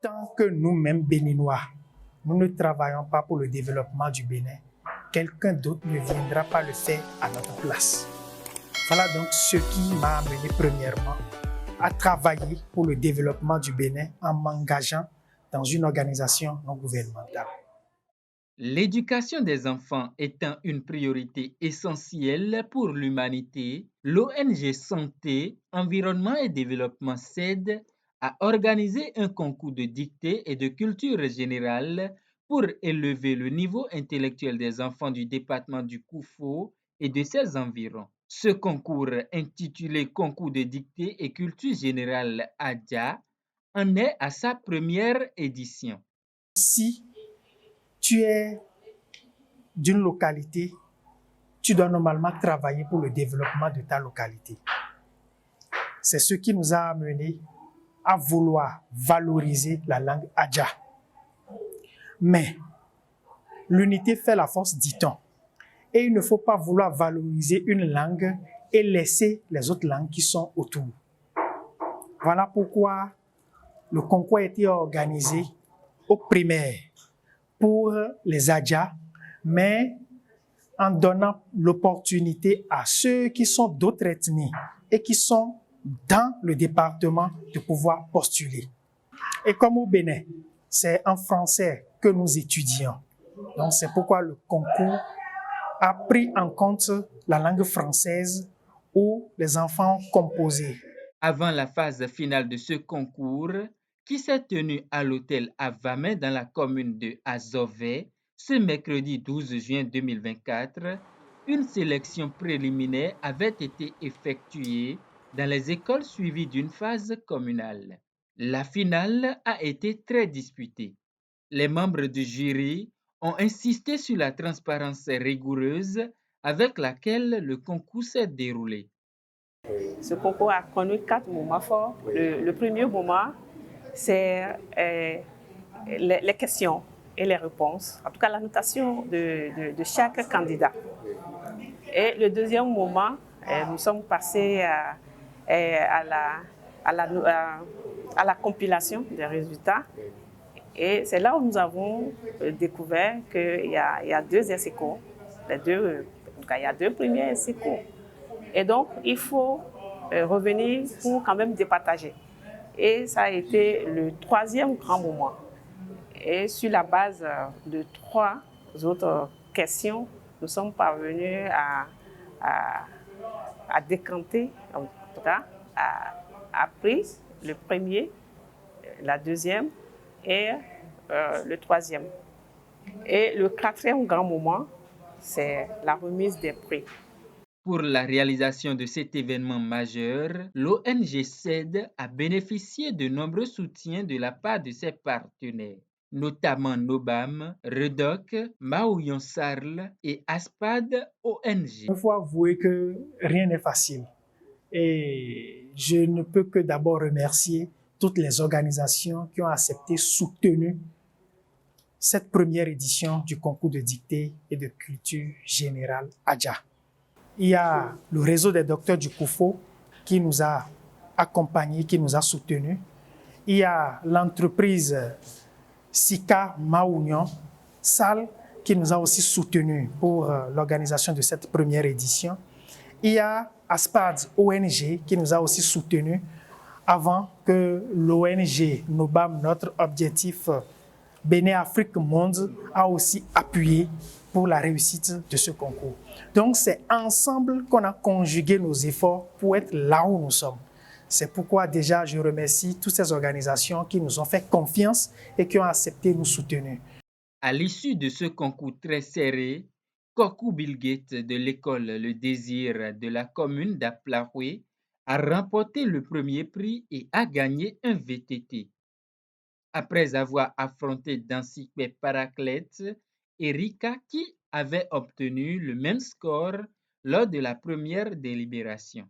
Tant que nous-mêmes Béninois, nous ne travaillons pas pour le développement du Bénin, quelqu'un d'autre ne viendra pas le faire à notre place. Voilà donc ce qui m'a amené premièrement à travailler pour le développement du Bénin en m'engageant dans une organisation non gouvernementale. L'éducation des enfants étant une priorité essentielle pour l'humanité, l'ONG Santé, Environnement et Développement CED a organisé un concours de dictée et de culture générale pour élever le niveau intellectuel des enfants du département du Koufo et de ses environs. Ce concours, intitulé Concours de dictée et culture générale ADIA, en est à sa première édition. Si tu es d'une localité, tu dois normalement travailler pour le développement de ta localité. C'est ce qui nous a amené à vouloir valoriser la langue Adja. Mais l'unité fait la force, dit-on. Et il ne faut pas vouloir valoriser une langue et laisser les autres langues qui sont autour. Voilà pourquoi le concours a été organisé au primaire pour les Adja, mais en donnant l'opportunité à ceux qui sont d'autres ethnies et qui sont dans le département de pouvoir postuler. Et comme au Bénin, c'est en français que nous étudions. Donc c'est pourquoi le concours a pris en compte la langue française où les enfants composaient. Avant la phase finale de ce concours, qui s'est tenu à l'hôtel Avamé dans la commune de Azové, ce mercredi 12 juin 2024, une sélection préliminaire avait été effectuée dans les écoles suivies d'une phase communale. La finale a été très disputée. Les membres du jury ont insisté sur la transparence rigoureuse avec laquelle le concours s'est déroulé. Ce concours a connu 4 moments forts. Le premier moment, c'est les questions et les réponses, en tout cas la notation de chaque candidat. Et le deuxième moment, nous sommes passés à la compilation des résultats. Et c'est là où nous avons découvert qu'il y a deux ex-aequo, il y a deux premiers ex-aequo. Et donc, il faut revenir pour quand même départager. Et ça a été le troisième grand moment. Et sur la base de 3 autres questions, nous sommes parvenus à décanter, en tout cas, à prise le premier, la deuxième et le troisième. Et le quatrième grand moment, c'est la remise des prix. Pour la réalisation de cet événement majeur, l'ONG CED a bénéficié de nombreux soutiens de la part de ses partenaires, notamment Nobam, Redoc, Maouyon Sarl et Aspad ONG. Il faut avouer que rien n'est facile. Et je ne peux que d'abord remercier toutes les organisations qui ont accepté, soutenu cette première édition du concours de dictée et de culture générale Adja. Il y a le réseau des docteurs du Koufo qui nous a accompagnés, qui nous a soutenus. Il y a l'entreprise Sika Maounion Sal qui nous a aussi soutenus pour l'organisation de cette première édition. Il y a Aspad ONG qui nous a aussi soutenus avant que l'ONG Nobam, notre objectif Bénin Afrique Monde, a aussi appuyé pour la réussite de ce concours. Donc c'est ensemble qu'on a conjugué nos efforts pour être là où nous sommes. C'est pourquoi déjà je remercie toutes ces organisations qui nous ont fait confiance et qui ont accepté de nous soutenir. À l'issue de ce concours très serré, Kokou Bilgate de l'école Le Désir de la commune d'Aplaroué a remporté le premier prix et a gagné un VTT. Après avoir affronté Dansikwe Paraclète et Rika qui avait obtenu le même score lors de la première délibération.